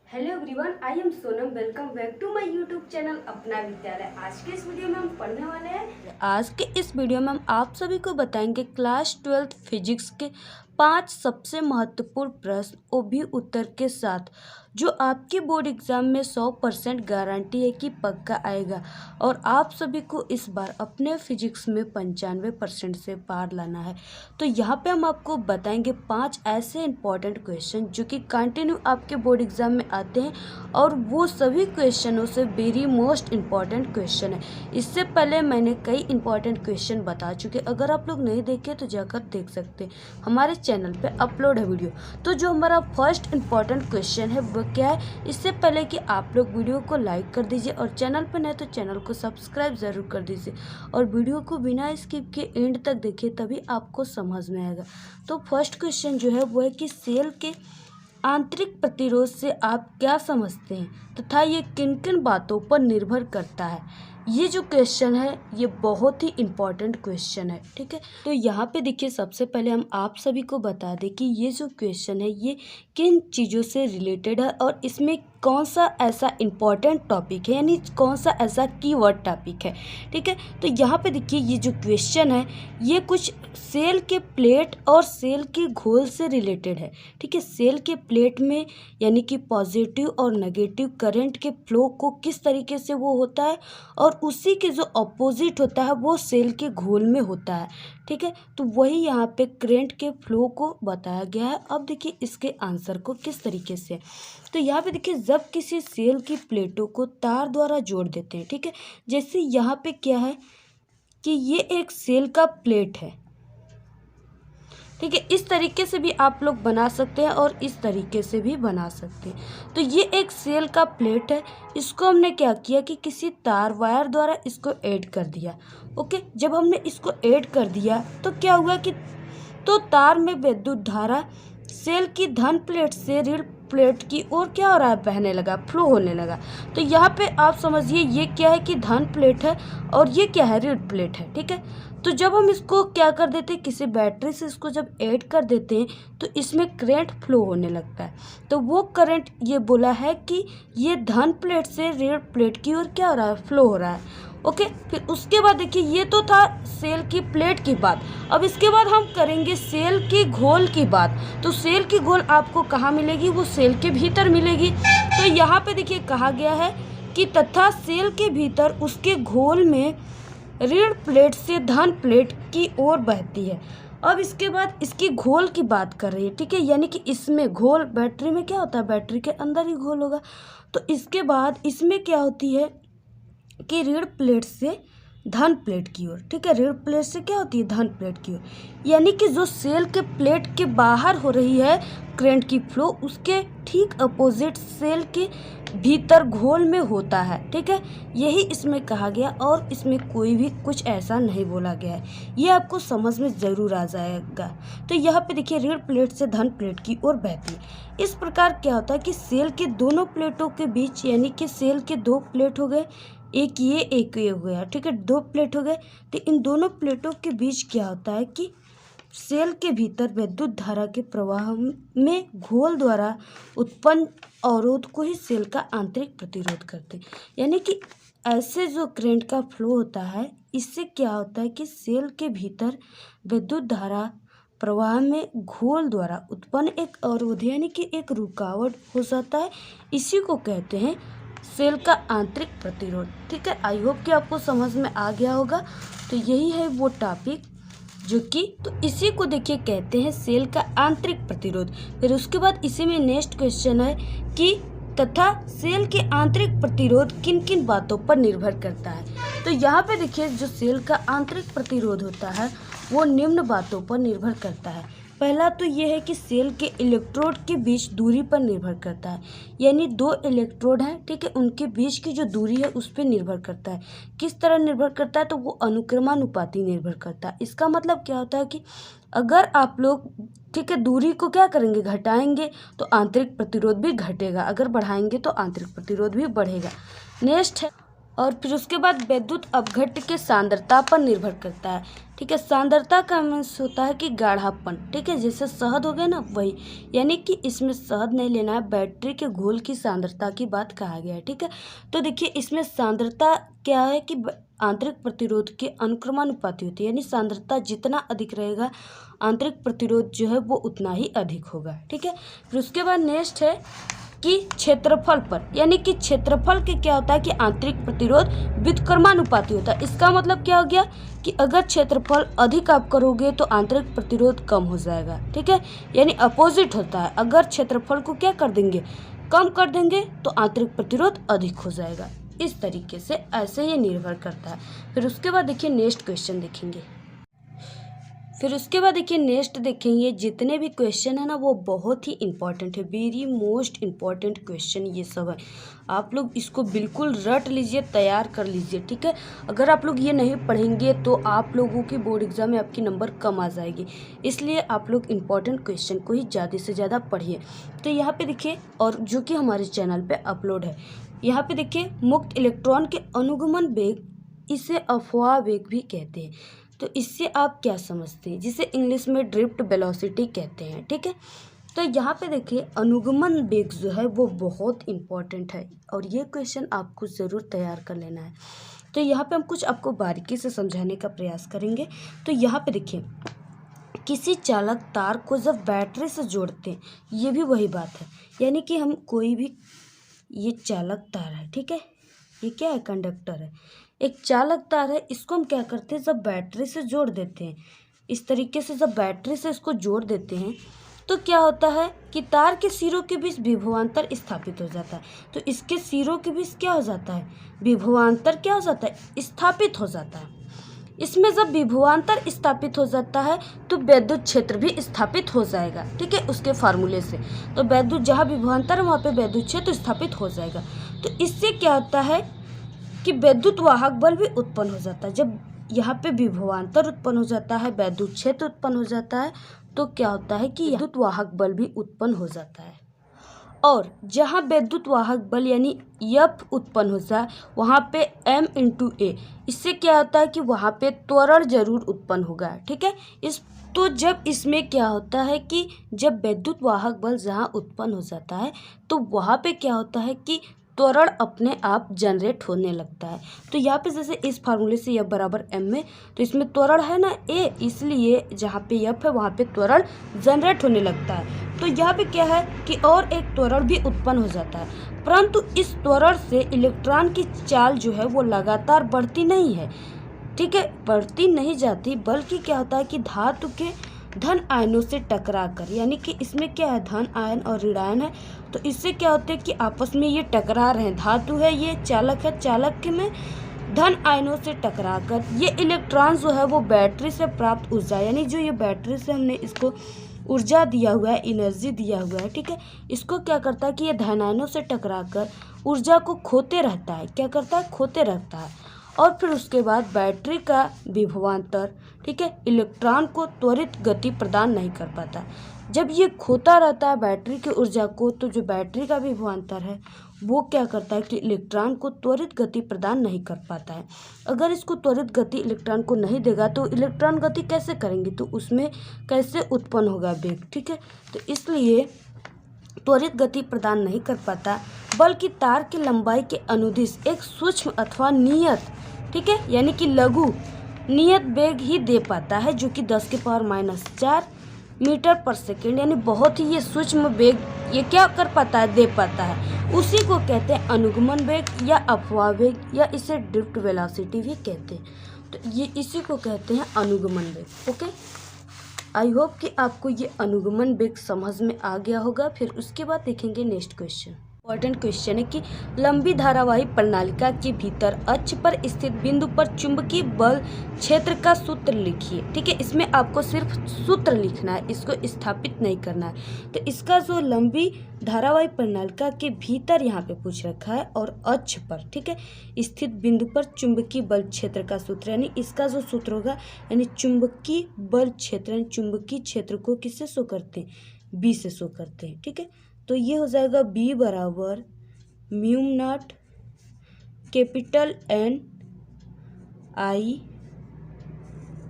Hello everyone, I am Sonam. Welcome back to my YouTube channel Apna Vidyalaya. आज के इस video में हम पढ़ने वाले हैं। आज के इस वीडियो में हम आप सभी को बताएंगे क्लास 12 फिजिक्स के 5 सबसे महत्वपूर्ण प्रश्न वो भी उत्तर के साथ, जो आपके बोर्ड एग्जाम में 100% गारंटी है कि पक्का आएगा। और आप सभी को इस बार अपने फिजिक्स में 95% से पार लाना है। तो यहाँ पे हम आपको बताएंगे 5 ऐसे इंपॉर्टेंट क्वेश्चन जो कि कंटिन्यू आपके बोर्ड एग्जाम में आते हैं, और वो सभी क्वेश्चनों से वेरी मोस्ट इम्पॉर्टेंट क्वेश्चन है। इससे पहले मैंने कई इंपॉर्टेंट क्वेश्चन बता चुके, अगर आप लोग नहीं देखे तो जाकर देख सकते हैं, हमारे चैनल पे अपलोड है वीडियो। तो जो हमारा फर्स्ट इंपॉर्टेंट क्वेश्चन है वो क्या है, इससे पहले कि आप लोग वीडियो को लाइक कर दीजिए और चैनल पर नए तो चैनल को सब्सक्राइब ज़रूर कर दीजिए, और वीडियो को बिना स्किप के एंड तक देखिए, तभी आपको समझ में आएगा। तो फर्स्ट क्वेश्चन जो है वो है कि सेल के आंतरिक प्रतिरोध से आप क्या समझते हैं तथा ये किन किन बातों पर निर्भर करता है। ये जो क्वेश्चन है ये बहुत ही इम्पॉर्टेंट क्वेश्चन है, ठीक है। तो यहाँ पे देखिए, सबसे पहले हम आप सभी को बता दें कि ये जो क्वेश्चन है ये किन चीज़ों से रिलेटेड है और इसमें कौन सा ऐसा इम्पॉर्टेंट टॉपिक है, यानी कौन सा ऐसा कीवर्ड टॉपिक है, ठीक है। तो यहाँ पे देखिए, ये जो क्वेश्चन है ये कुछ सेल के प्लेट और सेल के घोल से रिलेटेड है, ठीक है। सेल के प्लेट में यानी कि पॉजिटिव और नेगेटिव करंट के फ्लो को किस तरीके से वो होता है, और उसी के जो अपोजिट होता है वो सेल के घोल में होता है, ठीक है। तो वही यहाँ पे करंट के फ्लो को बताया गया है। अब देखिए इसके आंसर को किस तरीके से। तो यहाँ पे देखिए, जब किसी सेल की प्लेटों को तार द्वारा जोड़ देते हैं, ठीक है। जैसे यहाँ पे क्या है कि ये एक सेल का प्लेट है, ठीक है। इस तरीके से भी आप लोग बना सकते हैं और इस तरीके से भी बना सकते हैं। तो ये एक सेल का प्लेट है, इसको हमने क्या किया कि किसी तार वायर द्वारा इसको ऐड कर दिया, ओके। जब हमने इसको ऐड कर दिया तो क्या हुआ कि तो तार में विद्युत धारा सेल की धन प्लेट से ऋण प्लेट की ओर क्या हो रहा है, बहने लगा, फ्लो होने लगा। तो यहाँ पे आप समझिए ये क्या है कि धन प्लेट है और ये क्या है, ऋण प्लेट है, ठीक है। तो जब हम इसको क्या कर देते हैं, किसी बैटरी से इसको जब ऐड कर देते हैं तो इसमें करंट फ्लो होने लगता है। तो वो करंट ये बोला है कि ये धन प्लेट से ऋण प्लेट की ओर क्या हो रहा है, फ्लो हो रहा है, ओके। फिर उसके बाद देखिए, ये तो था सेल की प्लेट की बात। अब इसके बाद हम करेंगे सेल के घोल की बात। तो सेल की घोल आपको कहाँ मिलेगी, वो सेल के भीतर मिलेगी। तो यहाँ पे देखिए कहा गया है कि तथा सेल के भीतर उसके घोल में ऋण प्लेट से धन प्लेट की ओर बहती है। अब इसके बाद इसकी घोल की बात कर रही है, ठीक है। यानी कि इसमें घोल, बैटरी में क्या होता है, बैटरी के अंदर ही घोल होगा। तो इसके बाद इसमें क्या होती है कि ऋण प्लेट से धन प्लेट की ओर, ठीक है। ऋण प्लेट से क्या होती है, धन प्लेट की ओर। यानी कि जो सेल के प्लेट के बाहर हो रही है करंट की फ्लो, उसके ठीक अपोजिट सेल के भीतर घोल में होता है, ठीक है। यही इसमें कहा गया, और इसमें कोई भी कुछ ऐसा नहीं बोला गया है। ये आपको समझ में ज़रूर आ जाएगा। तो यहाँ पे देखिए, ऋण प्लेट से धन प्लेट की ओर बहती है। इस प्रकार क्या होता है कि सेल के दोनों प्लेटों के बीच, यानी कि सेल के दो प्लेट हो गए, एक ये हो गया, ठीक है। दो प्लेट हो गए। तो इन दोनों प्लेटों के बीच क्या होता है कि सेल के भीतर विद्युत धारा के प्रवाह में घोल द्वारा उत्पन्न अवरोध को ही सेल का आंतरिक प्रतिरोध करते हैं। यानी कि ऐसे जो करंट का फ्लो होता है, इससे क्या होता है कि सेल के भीतर विद्युत धारा प्रवाह में घोल द्वारा उत्पन्न एक अवरोध, यानी कि एक रुकावट हो जाता है। इसी को कहते हैं सेल का आंतरिक प्रतिरोध, ठीक है। आई होप कि आपको समझ में आ गया होगा। तो यही है वो टॉपिक जो कि, तो इसी को देखिए कहते हैं सेल का आंतरिक प्रतिरोध। फिर उसके बाद इसी में नेक्स्ट क्वेश्चन है कि तथा सेल के आंतरिक प्रतिरोध किन किन बातों पर निर्भर करता है। तो यहाँ पे देखिए, जो सेल का आंतरिक प्रतिरोध होता है वो निम्न बातों पर निर्भर करता है। पहला तो ये है कि सेल के इलेक्ट्रोड के बीच दूरी पर निर्भर करता है। यानी दो इलेक्ट्रोड हैं, ठीक है, उनके बीच की जो दूरी है उस पर निर्भर करता है। किस तरह निर्भर करता है, तो वो अनुक्रमानुपाती निर्भर करता है। इसका मतलब क्या होता है कि अगर आप लोग, ठीक है, दूरी को क्या करेंगे, घटाएंगे, तो आंतरिक प्रतिरोध भी घटेगा, अगर बढ़ाएंगे तो आंतरिक प्रतिरोध भी बढ़ेगा। नेक्स्ट है और फिर उसके बाद विद्युत अपघट्य के सांद्रता पर निर्भर करता है। ठीक है, सांद्रता का मीन्स होता है कि गाढ़ापन। ठीक है, जैसे शहद हो गया ना, वही, यानी कि इसमें शहद नहीं लेना है, बैटरी के घोल की सांद्रता की बात कहा गया है। ठीक है, तो देखिए इसमें सांद्रता क्या है कि आंतरिक प्रतिरोध के अनुक्रमानुपाती होती है, यानी सांद्रता जितना अधिक रहेगा आंतरिक प्रतिरोध जो है वो उतना ही अधिक होगा। ठीक है, फिर उसके बाद नेक्स्ट है कि क्षेत्रफल पर, यानी कि क्षेत्रफल के क्या होता है कि आंतरिक प्रतिरोध व्युत्क्रमानुपाती होता है। इसका मतलब क्या हो गया कि अगर क्षेत्रफल अधिक आप करोगे तो आंतरिक प्रतिरोध कम हो जाएगा। ठीक है, यानी अपोजिट होता है, अगर क्षेत्रफल को क्या कर देंगे, कम कर देंगे तो आंतरिक प्रतिरोध अधिक हो जाएगा। इस तरीके से ऐसे ये निर्भर करता है। फिर उसके बाद देखिए नेक्स्ट क्वेश्चन देखेंगे। फिर उसके बाद देखिए नेक्स्ट देखेंगे, जितने भी क्वेश्चन है ना वो बहुत ही इंपॉर्टेंट है, वेरी मोस्ट इम्पॉर्टेंट क्वेश्चन ये सब है। आप लोग इसको बिल्कुल रट लीजिए, तैयार कर लीजिए। ठीक है, अगर आप लोग ये नहीं पढ़ेंगे तो आप लोगों की बोर्ड एग्जाम में आपकी नंबर कम आ जाएगी, इसलिए आप लोग इम्पॉर्टेंट क्वेश्चन को ही ज़्यादा से ज़्यादा पढ़िए। तो यहाँ पे देखिए, और जो कि हमारे चैनल पे अपलोड है, यहाँ पे देखिए मुक्त इलेक्ट्रॉन के अनुगमन वेग, इसे अफवाह वेग भी कहते हैं। तो इससे आप क्या समझते हैं, जिसे इंग्लिश में ड्रिफ्ट वेलोसिटी कहते हैं। ठीक है, तो यहाँ पे देखिए अनुगमन वेग जो है वो बहुत इम्पॉर्टेंट है और ये क्वेश्चन आपको ज़रूर तैयार कर लेना है। तो यहाँ पे हम कुछ आपको बारीकी से समझाने का प्रयास करेंगे। तो यहाँ पे देखिए, किसी चालक तार को जब बैटरी से जोड़ते हैं, ये भी वही बात है, यानी कि हम कोई भी, ये चालक तार है, ठीक है, ये क्या है, कंडक्टर है, एक चालक तार है, इसको हम क्या करते हैं, जब बैटरी से जोड़ देते हैं, इस तरीके से जब बैटरी से इसको जोड़ देते हैं तो क्या होता है कि तार के सिरों के बीच विभवांतर स्थापित हो जाता है। तो इसके सिरों के बीच क्या हो जाता है, विभवांतर क्या हो जाता है, स्थापित हो जाता है। इसमें जब विभवांतर स्थापित हो जाता है तो वैद्युत क्षेत्र भी स्थापित हो जाएगा। ठीक है, उसके फार्मूले से, तो वैद्युत जहाँ विभवांतर है वहाँ पे वैद्युत क्षेत्र स्थापित हो जाएगा। तो इससे क्या होता है कि वैद्युत वाहक बल भी उत्पन्न हो जाता है। जब यहाँ पे विभवांतर उत्पन्न हो जाता है, वैद्युत क्षेत्र उत्पन्न हो जाता है, तो क्या होता है कि वैद्युत वाहक बल भी उत्पन्न हो जाता है। और जहाँ वैद्युत वाहक बल यानी F उत्पन्न हो जाए वहाँ पे M×A, इससे क्या होता है कि वहाँ पे त्वरण जरूर उत्पन्न होगा। ठीक है, तो जब इसमें क्या होता है कि जब वैद्युत वाहक बल जहाँ उत्पन्न हो जाता है तो वहाँ पे क्या होता है कि त्वरण अपने आप जनरेट होने लगता है। तो यहाँ पे जैसे इस फार्मूले से F बराबर M में, तो इसमें त्वरण है ना A, इसलिए जहाँ पे F है वहाँ पे त्वरण जनरेट होने लगता है। तो यहाँ पे क्या है कि और एक त्वरण भी उत्पन्न हो जाता है, परंतु इस त्वरण से इलेक्ट्रॉन की चाल जो है वो लगातार बढ़ती नहीं है। ठीक है, बढ़ती नहीं जाती, बल्कि क्या होता है कि धातु के धन आयनों से टकराकर, यानी कि इसमें क्या है, धन आयन और ऋण आयन है, तो इससे क्या होता है कि आपस में ये टकरा रहे हैं। धातु है, ये चालक है, चालक के में धन आयनों से टकराकर ये इलेक्ट्रॉन जो है वो बैटरी से प्राप्त ऊर्जा, यानी जो ये बैटरी से हमने इसको ऊर्जा दिया हुआ है, एनर्जी दिया हुआ है, ठीक है, इसको क्या करता है कि ये धन आयनों से टकराकर ऊर्जा को खोते रहता है। क्या करता है, खोते रहता है। और फिर उसके बाद बैटरी का विभवांतर, ठीक है, इलेक्ट्रॉन को त्वरित गति प्रदान नहीं कर पाता। जब ये खोता रहता है बैटरी की ऊर्जा को, तो जो बैटरी का विभवांतर है वो क्या करता है कि इलेक्ट्रॉन को त्वरित गति प्रदान नहीं कर पाता है। अगर इसको त्वरित गति इलेक्ट्रॉन को नहीं देगा तो इलेक्ट्रॉन गति कैसे करेंगे, तो उसमें कैसे उत्पन्न होगा वेग। ठीक है, तो इसलिए त्वरित गति प्रदान नहीं कर पाता, बल्कि तार की लंबाई के अनुदिश एक सूक्ष्म अथवा नियत, ठीक है, यानी कि लघु नियत वेग ही दे पाता है, जो कि 10⁻⁴ मीटर पर सेकेंड, यानी बहुत ही ये सूक्ष्म वेग ये क्या कर पाता है, दे पाता है। उसी को कहते हैं अनुगमन वेग या अफवाह वेग, या इसे ड्रिफ्ट वेलोसिटी भी कहते हैं। तो ये इसी को कहते हैं अनुगमन वेग। ओके, आई होप कि आपको ये अनुगमन वेग समझ में आ गया होगा। फिर उसके बाद देखेंगे नेक्स्ट क्वेश्चन। इंपॉर्टेंट क्वेश्चन है कि लंबी धारावाही प्रणालिका के भीतर अक्ष पर स्थित बिंदु पर चुंबकीय बल क्षेत्र का सूत्र लिखिए। ठीक है, इसमें आपको सिर्फ सूत्र लिखना है, इसको स्थापित नहीं करना है। तो इसका जो लंबी धारावाही प्रणालिका के भीतर यहाँ पे पूछ रखा है और अक्ष पर, ठीक है, स्थित बिंदु पर चुंबकीय बल क्षेत्र का सूत्र, यानी इसका जो सूत्र होगा, यानी चुंबकीय बल क्षेत्र, यानी चुंबकीय क्षेत्र को किससे शो करते हैं, बी से शो करते हैं। ठीक है, तो ये हो जाएगा B बराबर μ0 कैपिटल N I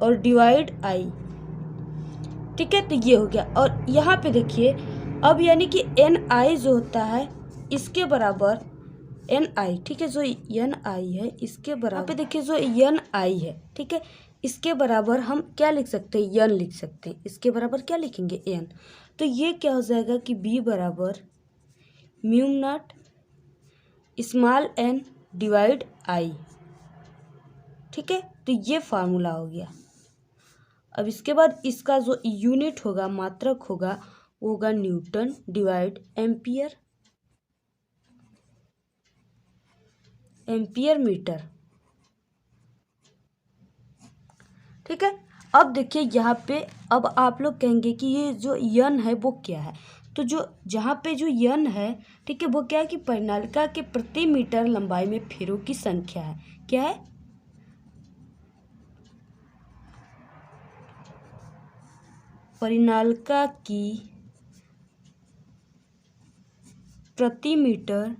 और डिवाइड I, ठीक है। तो ये हो गया। और यहाँ पे देखिए अब यानी कि NI जो होता है इसके बराबर NI, ठीक है, जो NI है इसके बराबर, यहाँ पे देखिए जो NI है, ठीक है, इसके बराबर हम क्या लिख सकते हैं, N लिख सकते हैं। इसके बराबर क्या लिखेंगे, N। तो ये क्या हो जाएगा कि B बराबर mu naught small n divide I, ठीक है। तो ये फार्मूला हो गया। अब इसके बाद इसका जो यूनिट होगा, मात्रक होगा, वो होगा newton divide ampere, ampere metre, ठीक है। अब देखिए यहाँ पे अब आप लोग कहेंगे कि ये जो यन है वो क्या है। तो जो जहाँ पे जो यन है, ठीक है, वो क्या है कि परिनालिका के प्रति मीटर लंबाई में फेरों की संख्या है। क्या है, परिनालिका की प्रति मीटर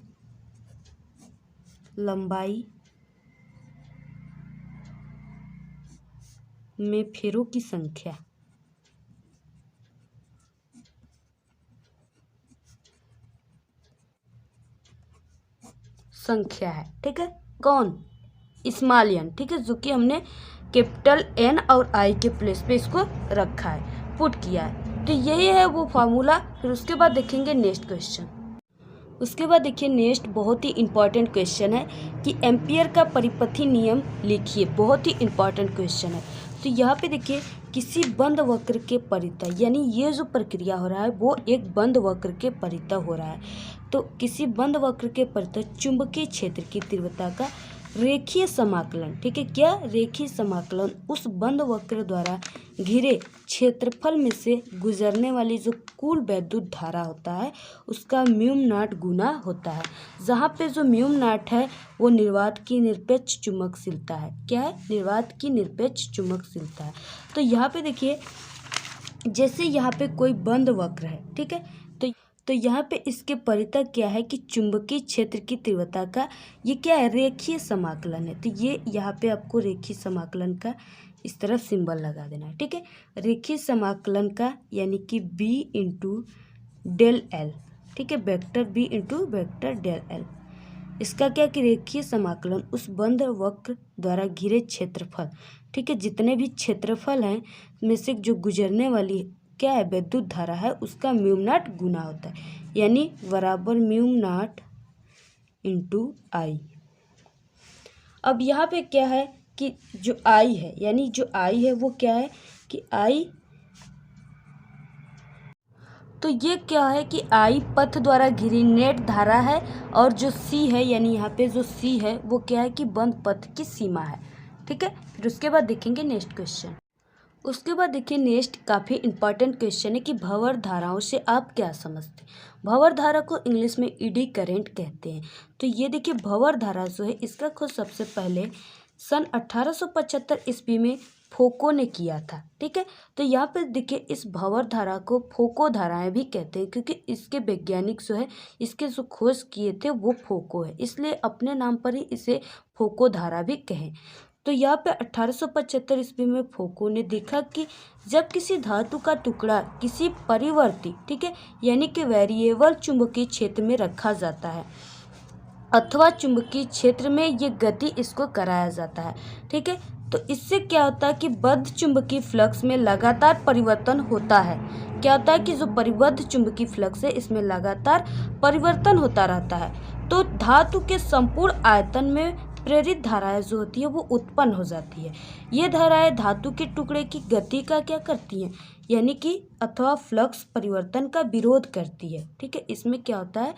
लंबाई में फेरों की संख्या, है, ठीक है। कौन, स्मॉल n, ठीक है, जो कि हमने कैपिटल N और I के प्लेस पे इसको रखा है, पुट किया है। तो यही है वो फार्मूला। फिर उसके बाद देखेंगे नेक्स्ट क्वेश्चन। उसके बाद देखिए नेक्स्ट बहुत ही इंपॉर्टेंट क्वेश्चन है कि एम्पियर का परिपथी नियम लिखिए। बहुत ही इंपॉर्टेंट क्वेश्चन है। तो यहाँ पे देखिए किसी बंद वक्र के परितः, यानी ये जो प्रक्रिया हो रहा है वो एक बंद वक्र के परितः हो रहा है। तो किसी बंद वक्र के परितः चुंबकीय क्षेत्र की तीव्रता का रेखीय समाकलन, ठीक है, क्या, रेखीय समाकलन उस बंद वक्र द्वारा घिरे क्षेत्रफल में से गुजरने वाली जो कुल वैद्युत धारा होता है उसका म्यू नॉट गुना होता है। जहाँ पे जो म्यू नॉट है वो निर्वात की निरपेक्ष चुंबकशीलता है। क्या है, निर्वात की निरपेक्ष चुंबकशीलता है। तो यहाँ पे देखिए जैसे यहाँ पे कोई बंद वक्र है, ठीक है, तो यहाँ पे इसके परितः क्या है कि चुंबकीय क्षेत्र की तीव्रता का ये क्या है, रेखीय समाकलन है। तो ये यहाँ पे आपको रेखीय समाकलन का इस तरफ सिंबल लगा देना है, ठीक है। रेखीय समाकलन का यानी कि B इंटू डेल एल, ठीक है, vector B into vector del L. इसका क्या कि रेखीय समाकलन उस बंद वक्र द्वारा घिरे क्षेत्रफल, ठीक है, जितने भी क्षेत्रफल हैं में से जो गुजरने वाली क्या है विद्युत धारा है उसका म्यू नॉट गुना होता है, यानी बराबर म्यू नॉट इंटू I। अब यहाँ पे क्या है कि जो I है, यानी जो I है वो क्या है कि I, तो ये क्या है कि I पथ द्वारा घिरी नेट धारा है और जो C है, यानी यहाँ पे जो C है वो क्या है कि बंद पथ की सीमा है, ठीक है। फिर उसके बाद देखेंगे नेक्स्ट क्वेश्चन। उसके बाद देखिए नेक्स्ट काफ़ी इंपॉर्टेंट क्वेश्चन है कि भंवर धाराओं से आप क्या समझते हैं। भंवर धारा को इंग्लिश में ईडी करंट कहते हैं। तो ये देखिए भंवर धारा जो है इसका खोज सबसे पहले सन 1875 ईस्वी में फोको ने किया था, ठीक है। तो यहाँ पे देखिए इस भंवर धारा को फोको धाराएं भी कहते हैं क्योंकि इसके वैज्ञानिक जो है इसके जो खोज किए थे वो फोको है, इसलिए अपने नाम पर ही इसे फोको धारा भी कहें। तो यहाँ पे 1875 ईस्वी में फोको ने देखा कि जब किसी धातु का टुकड़ा किसी परिवर्ती, ठीक है, यानी कि वेरिएबल चुंबकीय क्षेत्र में रखा जाता है अथवा चुंबकीय क्षेत्र में ये गति इसको कराया जाता है, ठीक है, तो इससे क्या होता है कि बद्ध चुंबकीय फ्लक्स में लगातार परिवर्तन होता है। क्या होता है कि जो परिबद्ध चुंबकीय फ्लक्स है इसमें लगातार परिवर्तन होता रहता है। तो धातु के संपूर्ण आयतन में प्रेरित धाराएं जो होती है वो उत्पन्न हो जाती है। ये धाराएं धातु के टुकड़े की गति का क्या करती हैं, यानी कि अथवा फ्लक्स परिवर्तन का विरोध करती है, ठीक है। इसमें क्या होता है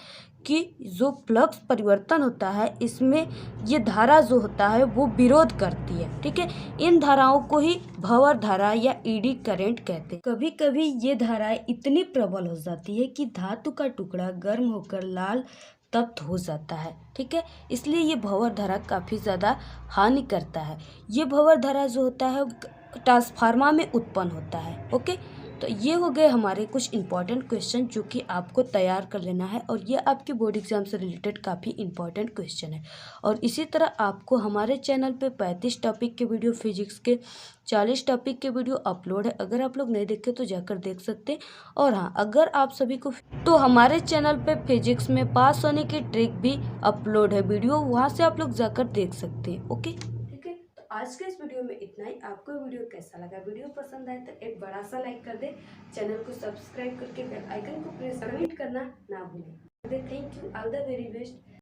कि जो फ्लक्स परिवर्तन होता है इसमें ये धारा जो होता है वो विरोध करती है, ठीक है। इन धाराओं को ही भंवर धारा या ईडी करंट कहते हैं। कभी कभी ये धाराएं इतनी प्रबल हो जाती है कि धातु का टुकड़ा गर्म होकर लाल तप्त हो जाता है, ठीक है, इसलिए ये भंवर धारा काफ़ी ज़्यादा हानि करता है। ये भंवर धारा जो होता है ट्रांसफार्मर में उत्पन्न होता है, ओके। तो ये हो गए हमारे कुछ इंपॉर्टेंट क्वेश्चन जो कि आपको तैयार कर लेना है, और ये आपके बोर्ड एग्जाम से रिलेटेड काफ़ी इंपॉर्टेंट क्वेश्चन है। और इसी तरह आपको हमारे चैनल पे 35 टॉपिक के वीडियो, फिजिक्स के 40 टॉपिक के वीडियो अपलोड है। अगर आप लोग नहीं देखे तो जाकर देख सकते हैं। और हाँ, अगर आप सभी को तो हमारे चैनल पे फिजिक्स में पास होने की ट्रिक भी अपलोड है वीडियो, वहाँ से आप लोग जाकर देख सकते हैं। ओके, ठीक है। तो आज के इस वीडियो में इतना ही। आपको वीडियो कैसा लगा? वीडियो पसंद आए तो एक बड़ा सा लाइक कर दे, चैनल को सब्सक्राइब करके बेल आइकन को प्रेस, कमेंट करना ना भूलें। Thank you, all the very best.